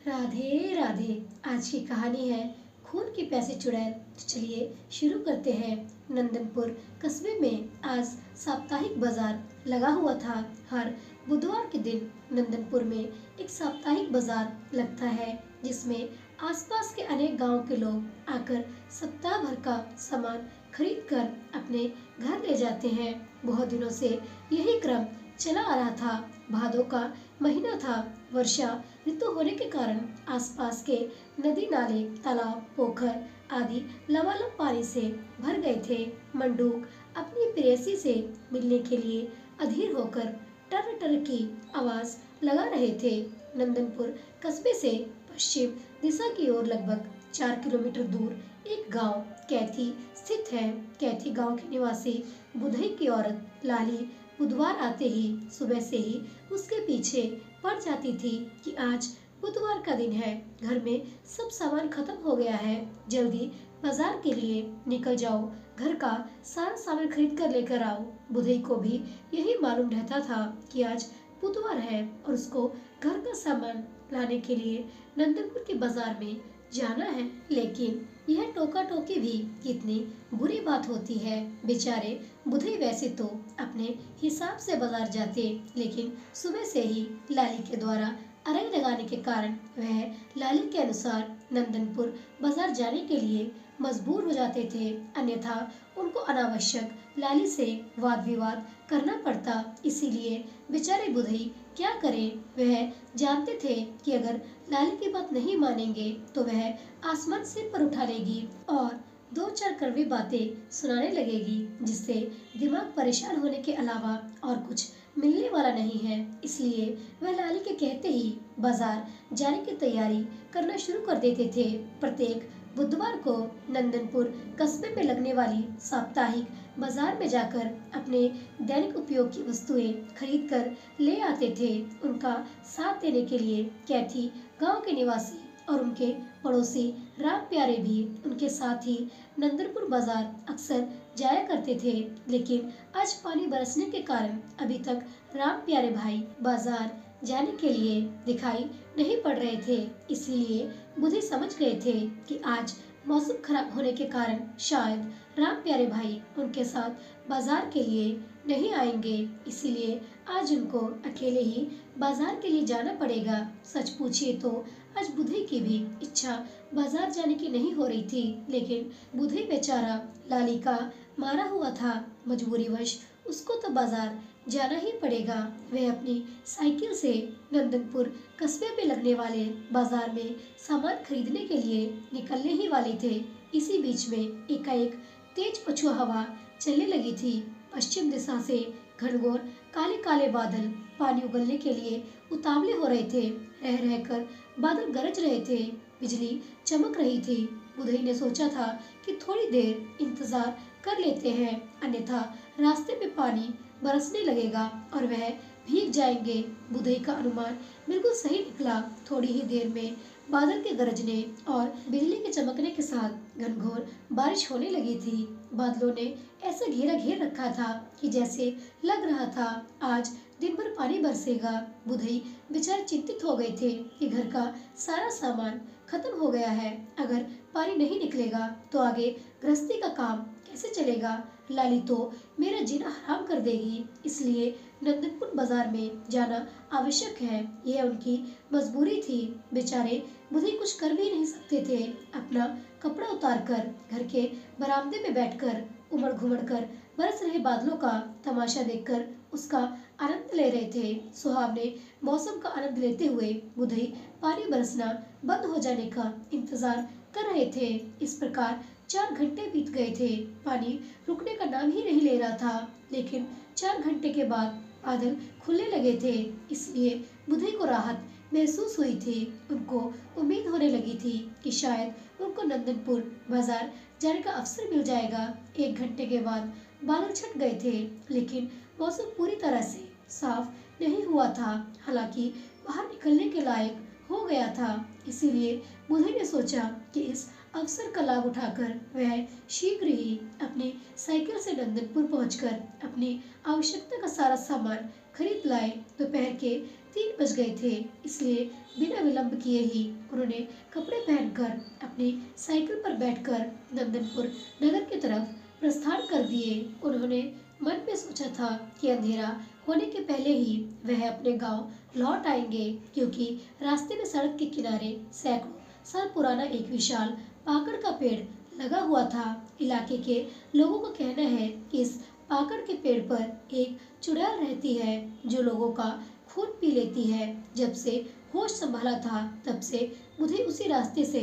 राधे राधे। आज की कहानी है खून के प्यासे चुड़ैल। तो चलिए शुरू करते हैं। नंदनपुर कस्बे में आज साप्ताहिक बाजार लगा हुआ था। हर बुधवार के दिन नंदनपुर में एक साप्ताहिक बाजार लगता है, जिसमें आसपास के अनेक गांव के लोग आकर सप्ताह भर का सामान खरीद कर अपने घर ले जाते हैं। बहुत दिनों से यही क्रम चला आ रहा था। भादों का महीना था। वर्षा ऋतु होने के कारण आसपास के नदी नाले, तालाब, पोखर आदि लबालब पानी से भर गए थे। मंडूक अपनी प्रेयसी से मिलने के लिए अधीर होकर टर टर की आवाज लगा रहे थे। नंदनपुर कस्बे से पश्चिम दिशा की ओर लगभग 4 किलोमीटर दूर एक गांव कैथी स्थित है। कैथी गांव की निवासी बुधई की औरत लाली बुधवार आते ही सुबह से ही उसके पीछे पड़ जाती थी कि आज बुधवार का दिन है, घर में सब सामान खत्म हो गया है, जल्दी बाजार के लिए निकल जाओ, घर का सारा सामान खरीद कर लेकर आओ। बुधई को भी यही मालूम रहता था कि आज बुधवार है और उसको घर का सामान लाने के लिए नंदनपुर के बाजार में जाना है। लेकिन यह टोका टोकी भी कितनी बुरी बात होती है। बेचारे बुधई वैसे तो अपने हिसाब से बाजार जाते, लेकिन सुबह से ही लाली के द्वारा अरंग लगाने के कारण वह लाली के अनुसार नंदनपुर बाजार जाने के लिए मजबूर हो जाते थे। अन्यथा उनको अनावश्यक लाली से वाद विवाद करना पड़ता। इसीलिए बेचारे बुधई क्या करें। वह जानते थे कि अगर लाली की बात नहीं मानेंगे तो वह आसमान से पर उठा लेगी और 2-4 कड़वी बातें सुनाने लगेगी, जिससे दिमाग परेशान होने के अलावा और कुछ मिलने वाला नहीं है। इसलिए वह लाली के कहते ही बाजार जाने की तैयारी करना शुरू कर देते थे। प्रत्येक बुधवार को नंदनपुर कस्बे में लगने वाली साप्ताहिक बाजार में जाकर अपने दैनिक उपयोग की वस्तुएं खरीद कर ले आते थे। उनका साथ देने के लिए कैथी गांव के निवासी और उनके पड़ोसी राम प्यारे भी उनके साथ ही नंदनपुर बाजार अक्सर जाया करते थे। लेकिन आज पानी बरसने के कारण अभी तक राम प्यारे भाई बाजार जाने के लिए दिखाई नहीं पड़ रहे थे। इसीलिए बुधई समझ गए थे कि आज मौसम खराब होने के कारण शायद राम प्यारे भाई उनके साथ बाजार के लिए नहीं आएंगे। इसीलिए आज उनको अकेले ही बाजार के लिए जाना पड़ेगा। सच पूछिए तो आज बुधई की भी इच्छा बाजार जाने की नहीं हो रही थी, लेकिन बुधई बेचारा लाली का मारा हुआ था। मजबूरीवश उसको तो बाजार जाना ही पड़ेगा। वह अपनी साइकिल से नंदनपुर कस्बे में लगने वाले बाजार में सामान खरीदने के लिए निकलने ही वाले थे। इसी बीच में एकाएक तेज पछुआ हवा चलने लगी थी। पश्चिम दिशा से घनघोर काले काले बादल पानी उगलने के लिए उतावले हो रहे थे। रह रहकर बादल गरज रहे थे, बिजली चमक रही थी। बुधई ने सोचा था कि थोड़ी देर इंतजार कर लेते हैं, अन्यथा रास्ते में पानी बरसने लगेगा और वह भीग जाएंगे। बुधई का अनुमान बिल्कुल सही निकला। थोड़ी ही देर में बादल के गरजने और बिजली के चमकने के साथ घनघोर बारिश होने लगी थी। बादलों ने ऐसा घेरा घेर रखा था कि जैसे लग रहा था आज दिन भर पानी बरसेगा। बुधई बेचारे चिंतित हो गए थे कि घर का सारा सामान खत्म हो गया है। अगर पानी नहीं निकलेगा तो आगे गृहस्थी का काम कैसे चलेगा। लाली तो मेरा जीना हराम कर देगी। इसलिए नंदनपुर बाजार में जाना आवश्यक है। यह उनकी मजबूरी थी। बेचारे बुधई कुछ कर भी नहीं सकते थे। अपना कपड़ा उतारकर घर के बरामदे में बैठकर उमड़ घुमड़ कर बरस रहे बादलों का तमाशा देखकर उसका आनंद ले रहे थे। सुहावने मौसम का आनंद लेते हुए बुधई पानी बरसना बंद हो जाने का इंतजार कर रहे थे। इस प्रकार 4 घंटे बीत गए थे। पानी रुकने का नाम ही नहीं ले रहा था, लेकिन 4 घंटे के बाद बादल खुलने लगे थे। इसलिए बुधई को राहत महसूस हुई थी। उनको उम्मीद होने लगी थी कि शायद उनको नंदनपुर बाजार जाने का अवसर मिल जाएगा। 1 घंटे के बाद बादल छट गए थे, लेकिन मौसम पूरी तरह से साफ नहीं हुआ था। हालांकि बाहर निकलने के लायक हो गया था। इसीलिए बुधई ने सोचा कि इस अवसर का लाभ उठाकर वह शीघ्र ही अपनी साइकिल से नंदनपुर पहुंचकर अपनी आवश्यकता का सारा सामान खरीद लाए। दोपहर के 3 बज गए थे, इसलिए बिना विलंब किए ही उन्होंने कपड़े पहनकर अपनी साइकिल पर बैठकर नंदनपुर नगर की तरफ प्रस्थान कर दिए। उन्होंने मन में सोचा था कि अंधेरा होने के पहले ही वह अपने गांव लौट आएंगे, क्योंकि रास्ते में सड़क के किनारे सैकड़ों साल पुराना एक विशाल पाकड़ का पेड़ लगा हुआ था। इलाके के लोगों का कहना है कि इस पाकड़ के पेड़ पर एक चुड़ैल रहती है जो लोगों का खून पी लेती है। जब से होश संभाला था तब से बुधई उसी रास्ते से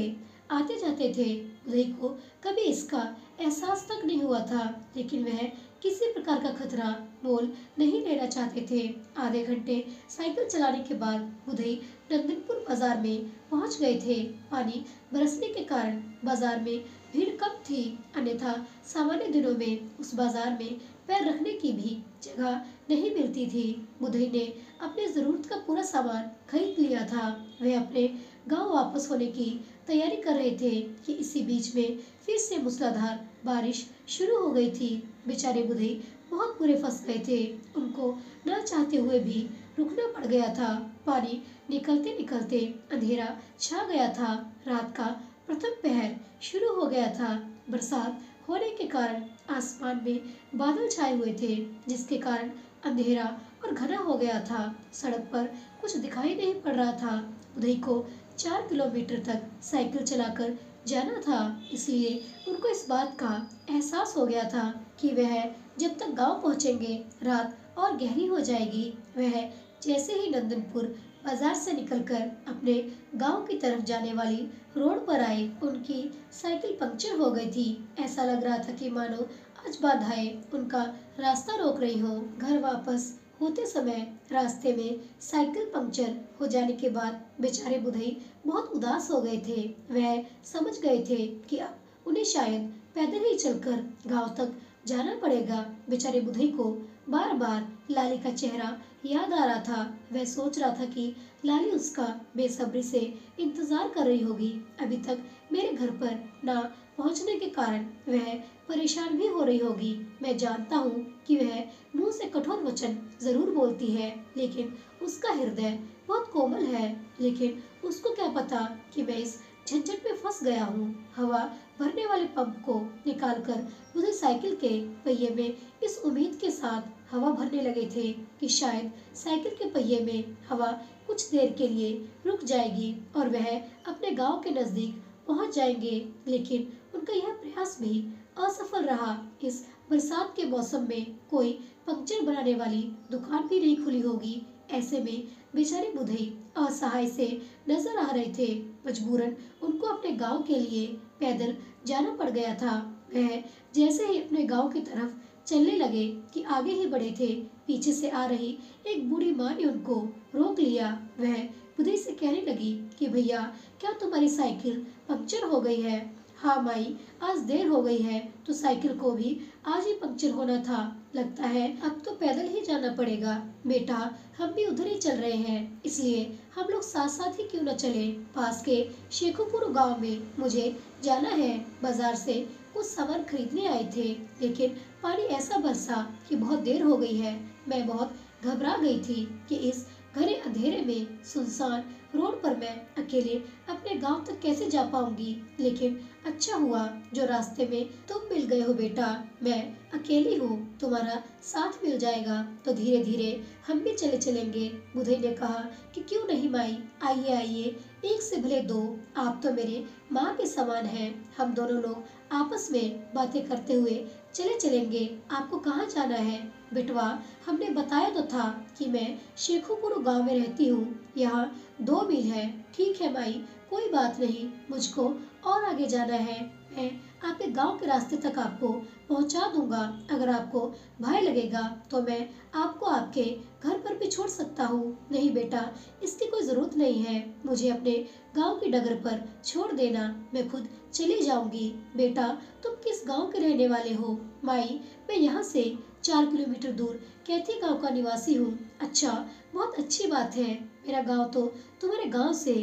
आते जाते थे। बुधई को कभी इसका एहसास तक नहीं हुआ था, लेकिन वह किसी प्रकार का खतरा मोल नहीं लेना चाहते थे। आधे घंटे साइकिल चलाने के बाद बुधई नंदनपुर बाजार में पहुंच गए थे। पानी बरसने के कारण बाजार में भीड़ कम थी, अन्यथा सामान्य दिनों में उस बाजार में पैर रखने की भी जगह नहीं मिलती थी। बुधई ने अपने जरूरत का पूरा सामान खरीद लिया था। वह अपने गांव वापस होने की तैयारी कर रहे थे कि इसी बीच में फिर से मूसलाधार बारिश शुरू हो गई थी। बेचारे बुधई बहुत बुरे फंस गए थे। उनको न चाहते हुए भी रुकना पड़ गया था। पानी निकलते निकलते अंधेरा छा गया था। रात का प्रथम पहर शुरू हो गया था। बरसात होने के कारण आसमान में बादल छाए हुए थे, जिसके कारण अंधेरा और घना हो गया था। सड़क पर कुछ दिखाई नहीं पड़ रहा था। उदय को 4 किलोमीटर तक साइकिल चलाकर जाना था, इसलिए उनको इस बात का एहसास हो गया था कि वह जब तक गांव पहुंचेंगे रात और गहरी हो जाएगी। वह जैसे ही नंदनपुर बाजार से निकलकर अपने गांव की तरफ जाने वाली रोड पर आए, उनकी साइकिल पंक्चर हो गई थी। ऐसा लग रहा था कि मानो आज बाधाएं उनका रास्ता रोक रही हो। घर वापस होते समय रास्ते में साइकिल पंक्चर हो जाने के बाद बेचारे बुधई बहुत उदास हो गए थे। वह समझ गए थे कि अब उन्हें शायद पैदल ही चलकर गांव तक जाना पड़ेगा। बेचारे बुधई को बार बार लाली का चेहरा याद आ रहा था। वह सोच रहा था कि लाली उसका बेसब्री से इंतजार कर रही होगी। अभी तक मेरे घर पर ना पहुंचने के कारण वह परेशान भी हो रही होगी। मैं जानता हूँ कि वह मुंह से कठोर वचन जरूर बोलती है, लेकिन उसका हृदय बहुत कोमल है। लेकिन उसको क्या पता कि मैं इस झंझट में फंस गया हूँ। हवा भरने वाले पंप को निकालकर मुझे साइकिल के पहिए में इस उम्मीद के साथ हवा भरने लगे थे कि शायद साइकिल के पहिए में हवा कुछ देर के लिए रुक जाएगी और वह अपने गांव के नजदीक पहुंच जाएंगे। लेकिन उनका यह प्रयास भी असफल रहा। इस बरसात के मौसम में कोई पंक्चर बनाने वाली दुकान भी नहीं खुली होगी। ऐसे में बेचारे बुधई असहाय से नजर आ रहे थे। मजबूरन उनको अपने गांव के लिए पैदल जाना पड़ गया था। वह जैसे ही अपने गांव की तरफ चलने लगे कि आगे ही बढ़े थे, पीछे से आ रही एक बूढ़ी माँ ने उनको रोक लिया। वह बुधई से कहने लगी कि भैया, क्या तुम्हारी साइकिल पंक्चर हो गई है? हाँ माई, आज देर हो गई है तो साइकिल को भी आज ही पंक्चर होना था। लगता है अब तो पैदल ही जाना पड़ेगा। बेटा, हम भी उधर ही चल रहे हैं, इसलिए हम लोग साथ साथ ही क्यों न चले। पास के शेखुपुर गांव में मुझे जाना है। बाजार से कुछ सामान खरीदने आए थे, लेकिन पानी ऐसा बरसा कि बहुत देर हो गई है। मैं बहुत घबरा गई थी कि इस घने अंधेरे में सुनसान रोड पर मैं अकेले अपने गांव तक कैसे जा पाऊंगी। लेकिन अच्छा हुआ जो रास्ते में तुम मिल गए हो। बेटा, मैं अकेली हूँ, तुम्हारा साथ मिल जाएगा तो धीरे धीरे हम भी चले चलेंगे। बुधई ने कहा कि क्यों नहीं माई, आइए आइए, एक से भले दो, आप तो मेरे माँ के समान हैं। हम दोनों लोग आपस में बातें करते हुए चले चलेंगे। आपको कहाँ जाना है? बेटवा, हमने बताया तो था कि मैं शेखुपुर गांव में रहती हूँ, यहाँ 2 मील है। ठीक है माई, कोई बात नहीं, मुझको और आगे जाना है। मैं आपके गांव के रास्ते तक आपको पहुंचा दूंगा। अगर आपको भय लगेगा तो मैं आपको आपके घर पर भी छोड़ सकता हूँ। नहीं बेटा, इसकी कोई जरूरत नहीं है। मुझे अपने गांव की डगर पर छोड़ देना, मैं खुद चली जाऊंगी। बेटा, तुम किस गांव के रहने वाले हो? माई, मैं यहाँ से 4 किलोमीटर दूर कैथी गांव का निवासी हूँ। अच्छा, बहुत अच्छी बात है। मेरा गांव तो तुम्हारे गांव से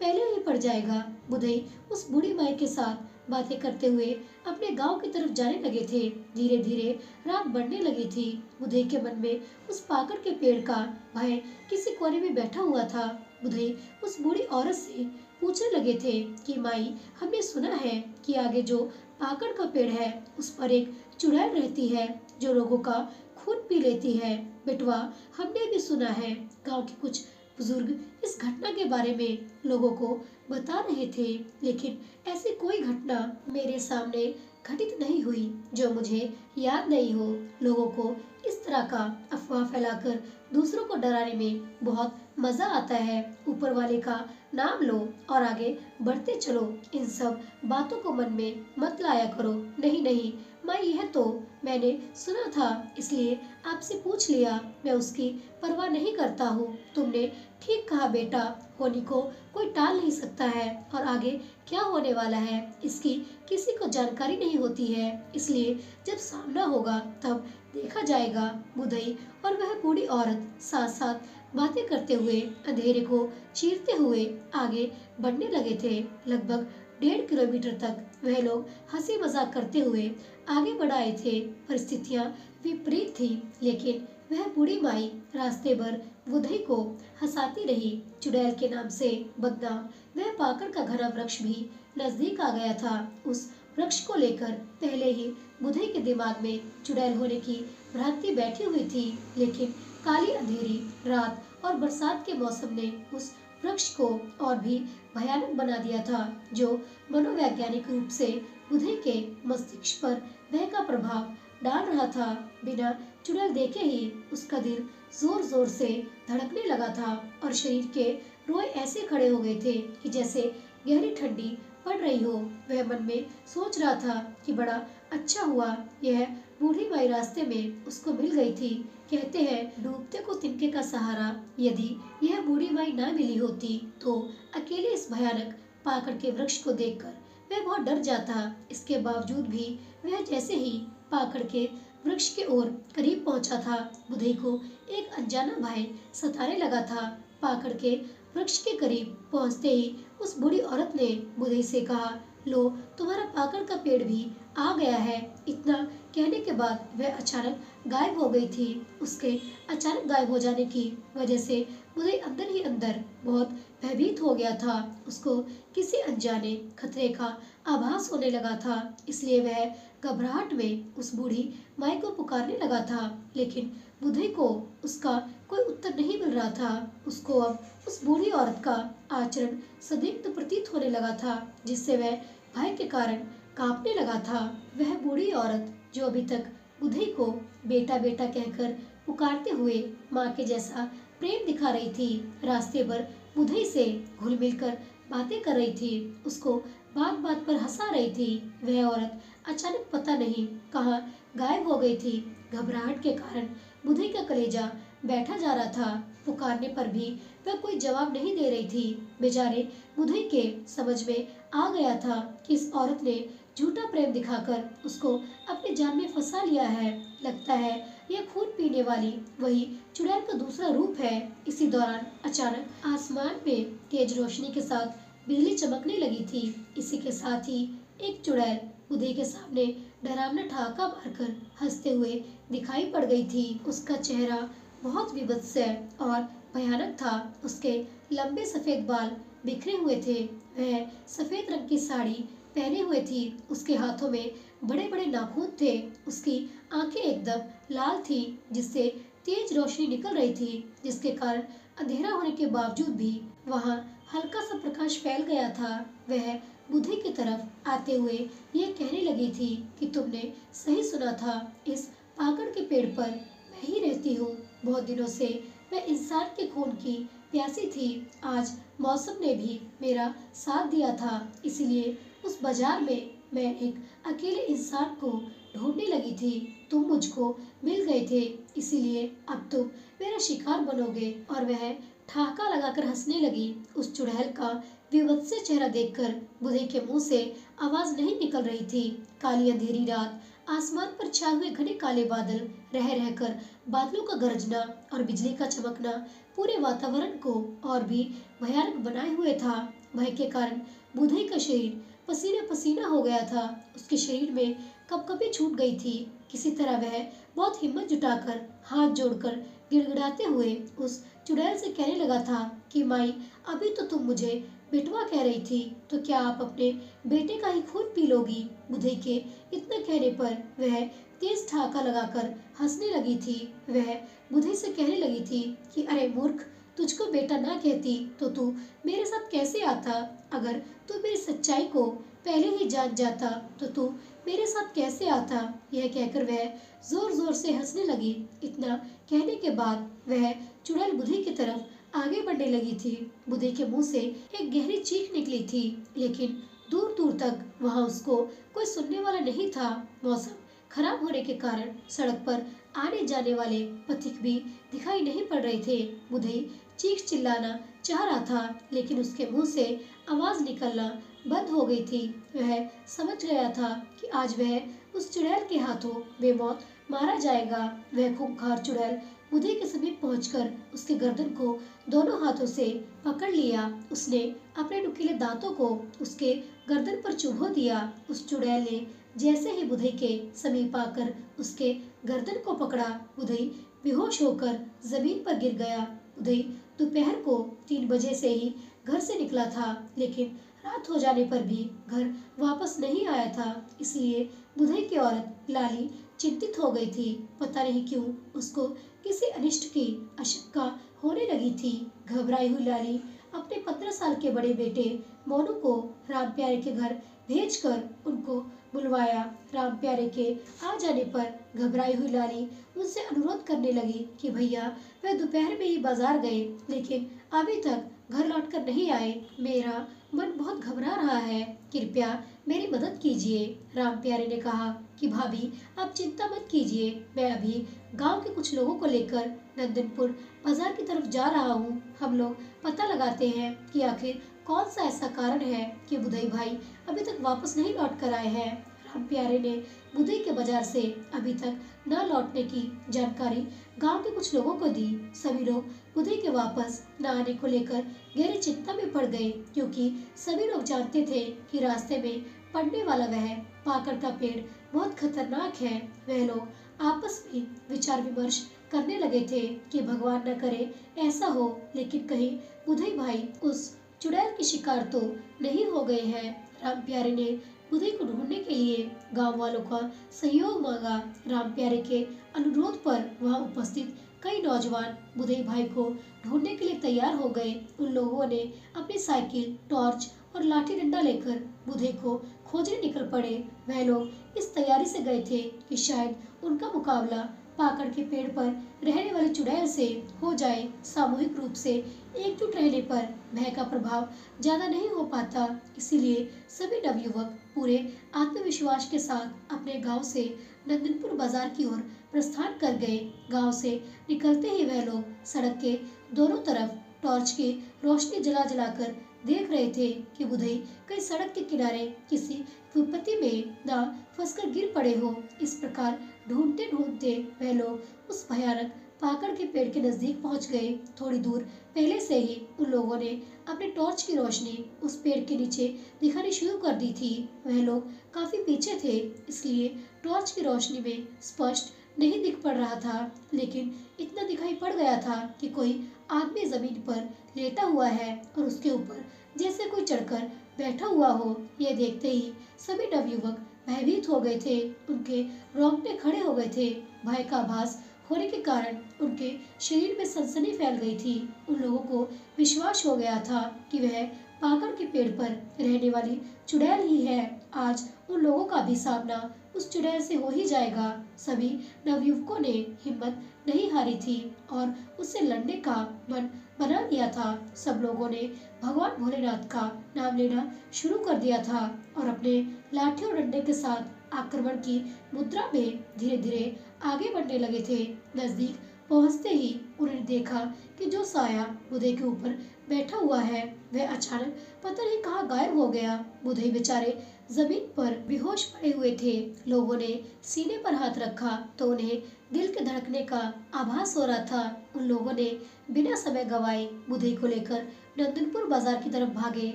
पहले ही पड़ जाएगा। बुधई उस बूढ़ी माई के साथ बातें करते हुए अपने गांव की तरफ जाने लगे थे। धीरे धीरे रात बढ़ने लगी थी। बुधई के मन में उस पाकड़ के पेड़ का भय किसी कोने में बैठा हुआ था। बुधई उस बूढ़ी औरत से पूछने लगे थे कि माई, हमने सुना है कि आगे जो पाकड़ का पेड़ है उस पर एक चुड़ैल रहती है जो लोगों का खून पी लेती है। बेटवा, हमने भी सुना है। गांव के कुछ बुजुर्ग इस घटना के बारे में लोगों को बता रहे थे, लेकिन ऐसी कोई घटना मेरे सामने घटित नहीं हुई जो मुझे याद नहीं हो। लोगों को इस तरह का अफवाह फैलाकर दूसरों को डराने में बहुत मजा आता है। ऊपर वाले का नाम लो और आगे बढ़ते चलो। इन सब बातों को मन में मत लाया करो। नहीं नहीं माँ, यह तो मैंने सुना था इसलिए आपसे पूछ लिया। मैं उसकी परवाह नहीं करता हूँ। तुमने ठीक कहा बेटा, होनी को कोई टाल नहीं सकता है और आगे क्या होने वाला है इसकी किसी को जानकारी नहीं होती है, इसलिए जब सामना होगा तब देखा जाएगा। बुधई और वह बूढ़ी औरत साथ साथ बातें करते हुए अंधेरे को चीरते हुए आगे बढ़ने लगे थे। लगभग 1.5 किलोमीटर तक वह लोग हंसी मजाक करते हुए आगे बढ़ आए थे। परिस्थितियां विपरीत थी, लेकिन वह बूढ़ी माई रास्ते भर बुधई को हंसाती रही। चुड़ैल के नाम से बदनाम वह पाकड़ का घना वृक्ष भी नजदीक आ गया था। उस वृक्ष को लेकर पहले ही बुधई के दिमाग में चुड़ैल होने की भ्रांति बैठी हुई थी, लेकिन काली अंधेरी रात और बरसात के मौसम ने उस वृक्ष को और भी भयानक बना दिया था, जो मनोवैज्ञानिक रूप से बुधई के मस्तिष्क पर भय का प्रभाव डाल रहा था। बिना चुड़ैल देखे ही उसका दिल जोर जोर से धड़कने लगा था और शरीर के रोए ऐसे खड़े हो गए थे कि जैसे गहरी ठंडी पड़ रही हो। वह मन में सोच रहा था कि बड़ा अच्छा हुआ यह बूढ़ी माई रास्ते में उसको मिल गई थी। कहते हैं डूबते को तिनके का सहारा। यदि यह बूढ़ी माई ना मिली होती तो अकेले इस भयानक पाकड़ के वृक्ष को देखकर वह बहुत डर जाता। इसके बावजूद भी वह जैसे ही पाकड़ के वृक्ष के ओर करीब पहुंचा था, बुधई को एक अनजाना भय सताने लगा था। पाकड़ के वृक्ष के करीब पहुंचते ही उस बूढ़ी औरत ने बुधई से कहा, लो, तुम्हारा पाकड़ का पेड़ भी आ गया है। इतना कहने के बाद वह अचानक गायब हो गई थी। उसके अचानक गायब हो जाने की वजह से बुधई अंदर ही अंदर बहुत भयभीत हो गया था। उसको किसी अनजाने खतरे का आभास होने लगा था, इसलिए वह घबराहट में उस बूढ़ी माई को पुकारने लगा था, लेकिन बुधई को उसका कोई उत्तर नहीं मिल रहा था। उसको अब उस बूढ़ी औरत का आचरण संदिग्ध प्रतीत होने लगा था, जिससे वह भय के कारण कांपने लगा था। वह बूढ़ी औरत जो अभी तक बुधई को बेटा बेटा कहकर पुकारते हुए माँ के जैसा प्रेम दिखा रही थी, रास्ते भर बुधई से घुल मिलकर बातें कर रही थी, उसको बात बात पर हंसा रही थी। वह औरत अचानक पता नहीं कहाँ गायब हो गई थी। घबराहट के कारण बुधई का कलेजा बैठा जा रहा था। पुकारने पर भी वह कोई जवाब नहीं दे रही थी। बेचारे बुधई के समझ में आ गया था कि इस औरत ने झूठा प्रेम दिखाकर उसको अपने जाल में फंसा लिया है। लगता है यह खून पीने वाली वही चुड़ैल का दूसरा रूप है। इसी दौरान अचानक आसमान में तेज रोशनी के साथ बिजली चमकने लगी थी। इसी के साथ ही एक चुड़ैल बुधई के सामने डरावना ठहाका मारकर हंसते हुए दिखाई पड़ गई थी। उसका चेहरा बहुत विभत्स और भयानक था। उसके लंबे सफेद बाल बिखरे हुए थे। वह सफेद रंग की साड़ी पहने हुए थी। उसके हाथों में बड़े बड़े नाखून थे। उसकी आंखें एकदम लाल थी, जिससे तेज रोशनी निकल रही थी, जिसके कारण अंधेरा होने के बावजूद भी वहां हल्का सा प्रकाश फैल गया था। वह बुधई की तरफ आते हुए ये कहने लगी थी कि तुमने सही सुना था, इस पाकड़ के पेड़ पर मैं ही रहती हूँ। बहुत दिनों से मैं इंसान के खून की प्यासी थी। आज मौसम ने भी मेरा साथ दिया था, इसलिए उस बाजार में मैं एक अकेले इंसान को ढूंढने लगी थी। तुम मुझको मिल गए थे, इसीलिए अब तुम मेरा शिकार बनोगे। और वह ठहाका लगाकर हंसने लगी। उस चुड़ैल का विभत्स चेहरा देखकर बुधई के मुंह से आवाज नहीं निकल रही थी। काली अंधेरी रात, आसमान पर छाए हुए घने काले बादल, रह रहकर बादलों का गरजना और बिजली का चमकना पूरे वातावरण को और भी भयानक बनाए हुए था। भय के कारण बुधई का शरीर पसीना पसीना हो गया था। उसके शरीर में कपकपी छूट गई थी। किसी तरह वह बहुत हिम्मत जुटाकर हाथ जोड़कर गिड़गिड़ाते हुए उस चुड़ैल से कहने लगा था कि माई, अभी तो तुम मुझे बेटवा कह रही थी, तो क्या आप अपने बेटे का ही खून पी लोगी? बुधई के इतना कहने पर वह तेज ठहाका लगाकर हंसने लगी थी। वह बुधई से कहने लगी थी कि अरे मूर्ख, तुझको बेटा ना कहती तो तू मेरे साथ कैसे आता? अगर तू मेरी सच्चाई को पहले ही जान जाता तो तू मेरे साथ कैसे आता? यह कहकर वह जोर जोर से हंसने लगी। इतना कहने के बाद वह चुड़ैल बुधई की तरफ आगे बढ़ने लगी थी। बुधई के मुंह से एक गहरी चीख निकली थी, लेकिन दूर दूर तक वहां उसको कोई सुनने वाला नहीं था। मौसम खराब होने के कारण सड़क पर आने जाने वाले पथिक भी दिखाई नहीं पड़ रहे थे। बुधई चीख चिल्लाना चाह रहा था, लेकिन उसके मुंह से आवाज निकलना बंद हो गई थी। वह समझ गया था कि आज वह उस चुड़ैल के हाथों बेमौत मारा जाएगा। वह खूंखार चुड़ैल बुधई के समीप पहुंचकर उसके गर्दन को दोनों हाथों से पकड़ लिया। उसने अपने नुकीले दांतों को उसके गर्दन पर चुभो दिया। उस चुड़ैल ने जैसे ही बुधई के समीप आकर उसके गर्दन को पकड़ा, बुधई बेहोश होकर जमीन पर गिर गया। बुधई दोपहर को 3 बजे से ही घर से निकला था, लेकिन रात हो जाने पर भी घर वापस नहीं आया था। इसलिए बुधई की औरत लाली चिंतित हो गई थी। पता नहीं क्यों उसको किसी अनिष्ट की आशंका होने लगी थी। घबराई हुई लाली अपने 15 साल के बड़े बेटे मोनू को राम प्यारे के घर भेजकर उनको बुलवाया। राम प्यारे के आ जाने पर घबराई हुई लाली उनसे अनुरोध करने लगी कि भैया, वह दोपहर में ही बाजार गए, लेकिन अभी तक घर लौटकर नहीं आए। मेरा मन बहुत घबरा रहा है, कृपया मेरी मदद कीजिए। राम प्यारे ने कहा कि भाभी, आप चिंता मत कीजिए, मैं अभी गांव के कुछ लोगों को लेकर नंदनपुर बाजार की तरफ जा रहा हूँ। हम लोग पता लगाते हैं कि आखिर कौन सा ऐसा कारण है कि बुधई भाई अभी तक वापस नहीं लौट कर आए हैं। राम प्यारे ने बुधई के बाजार से अभी तक न लौटने की जानकारी गांव के कुछ लोगों को दी। सभी लोग बुधई के वापस न आने को लेकर गहरी चिंता में पड़ गए, क्योंकि सभी लोग जानते थे कि रास्ते में पड़ने वाला वह पाकड़ का पेड़ बहुत खतरनाक है। वह लोग आपस में विचार विमर्श करने लगे थे कि भगवान न करे ऐसा हो, लेकिन कहीं बुधई भाई उस चुड़ैल की शिकार तो नहीं हो गए हैं। राम प्यारे ने बुधई को ढूंढने के लिए गांव वालों का सहयोग मांगा। राम प्यारे के अनुरोध पर वहां उपस्थित कई नौजवान बुधई भाई को ढूंढने के लिए तैयार हो गए। उन लोगों ने अपनी साइकिल, टॉर्च और लाठी डंडा लेकर बुधई को खोजने निकल पड़े। वह लोग इस तैयारी से गए थे कि शायद उनका मुकाबला पाकड़ के पेड़ पर रहने वाली चुड़ैल से हो जाए। सामूहिक रूप से एकजुट रहने पर भय का प्रभाव ज्यादा नहीं हो पाता, इसीलिए सभी नवयुवक पूरे आत्मविश्वास के साथ अपने गांव से नंदनपुर बाजार की ओर प्रस्थान कर गए। गांव से निकलते ही वह लोग सड़क के दोनों तरफ टॉर्च की रोशनी जला जलाकर देख रहे थे कि बुधई कहीं सड़क के किनारे किसी विपत्ति में ना फंसकर गिर पड़े हो। इस प्रकार ढूंढते ढूंढते वह लोग उस भयानक पाकड़ के पेड़ के नजदीक पहुंच गए। थोड़ी दूर पहले से ही उन लोगों ने अपने टॉर्च की रोशनी उस पेड़ के नीचे दिखानी शुरू कर दी थी। वह लोग काफी पीछे थे, इसलिए टॉर्च की रोशनी में स्पष्ट नहीं दिख पड़ रहा था, लेकिन इतना दिखाई पड़ गया था कि कोई आदमी जमीन पर लेटा हुआ है और उसके ऊपर जैसे कोई चढ़कर बैठा हुआ हो। यह देखते ही सभी नवयुवक भयभीत हो गए थे। उनके रोंगटे खड़े हो गए थे। भय का आभास होने के कारण उनके शरीर में सनसनी फैल गई थी। उन लोगों को विश्वास हो गया था कि वह पाकड़ के पेड़ पर रहने वाली चुड़ैल ही है। आज उन लोगों का भी सामना उस चुड़ैल से हो ही जाएगा। सभी नवयुवकों ने हिम्मत नहीं हारी थी और उससे लड़ने का मन बना लिया था। सब लोगों ने भगवान भोलेनाथ का नाम लेना शुरू कर दिया था और अपने लाठी और डंडे के साथ आक्रमण की मुद्रा में धीरे धीरे आगे बढ़ने लगे थे। नजदीक पहुंचते ही उन्होंने देखा कि जो साया बुधई के ऊपर बैठा हुआ है वह अचानक पता नहीं कहाँ गायब हो गया। बुधई बेचारे जमीन पर बेहोश पड़े हुए थे। लोगों ने सीने पर हाथ रखा तो उन्हें दिल के धड़कने का आभास हो रहा था। उन लोगों ने बिना समय गवाए बुधई को लेकर नंदनपुर बाजार की तरफ भागे।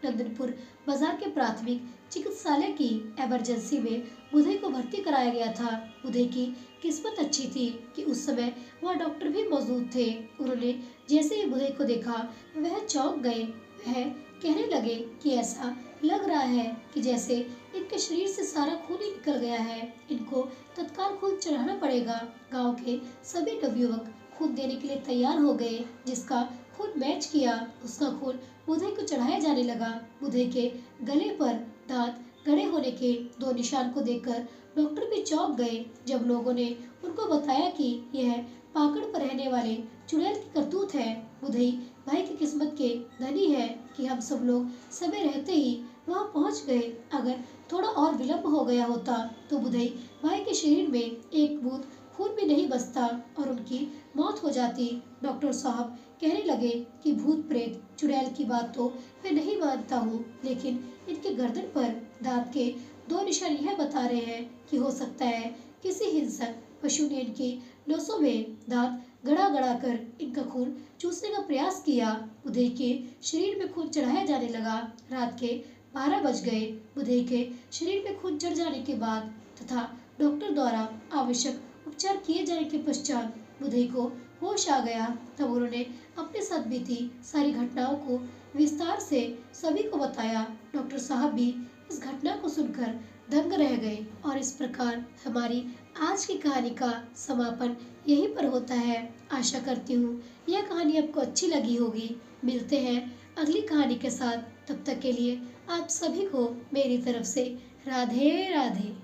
नंदनपुर बाजार के प्राथमिक चिकित्सालय की इमरजेंसी में बुधई को भर्ती कराया गया था। बुधई की किस्मत अच्छी थी कि उस समय वह डॉक्टर भी मौजूद थे। उन्होंने जैसे ही बुधई को देखा वह चौंक गए। वह कहने लगे कि ऐसा लग रहा है कि जैसे इनके शरीर से सारा खून ही निकल गया है। इनको तत्काल खून चढ़ाना पड़ेगा। गांव के सभी नवयुवक खून देने के लिए तैयार हो गए। जिसका खून मैच किया उसका खून बुधई को चढ़ाया जाने लगा। बुधई के गले पर दांत गड़े होने के 2 निशान को देखकर डॉक्टर भी चौंक गए। जब लोगों ने उनको बताया कि यह पाकड़ पर रहने वाले चुड़ैल की करतूत है। बुधई भाई की किस्मत के धनी है कि हम सब लोग समय रहते ही वहां पहुंच गए। अगर थोड़ा और विलंब हो गया होता तो बुधई भाई के शरीर में एक बूंद खून भी नहीं बचता और उनकी मौत हो जाती। डॉक्टर साहब कहने लगे कि भूत प्रेत चुड़ैल की बात तो मैं नहीं मानता हूँ, लेकिन इनके गर्दन पर दांत के 2 निशान यह बता रहे हैं कि हो सकता है किसी हिंसक पशु ने इनकी नसों में दांत गड़ा गड़ा कर इनका खून चूसने का प्रयास किया। बुधई के शरीर में खून चढ़ाया जाने लगा। रात के 12 बज गए। बुधई के शरीर में खून चढ़ जाने के बाद तथा डॉक्टर द्वारा आवश्यक उपचार किए जाने के पश्चात बुधई को होश आ गया। तब उन्होंने अपने साथ बीती सारी घटनाओं को विस्तार से सभी को बताया। डॉक्टर साहब भी इस घटना को सुनकर दंग रह गए। और इस प्रकार हमारी आज की कहानी का समापन यहीं पर होता है। आशा करती हूँ यह कहानी आपको अच्छी लगी होगी। मिलते हैं अगली कहानी के साथ। तब तक के लिए आप सभी को मेरी तरफ से राधे राधे।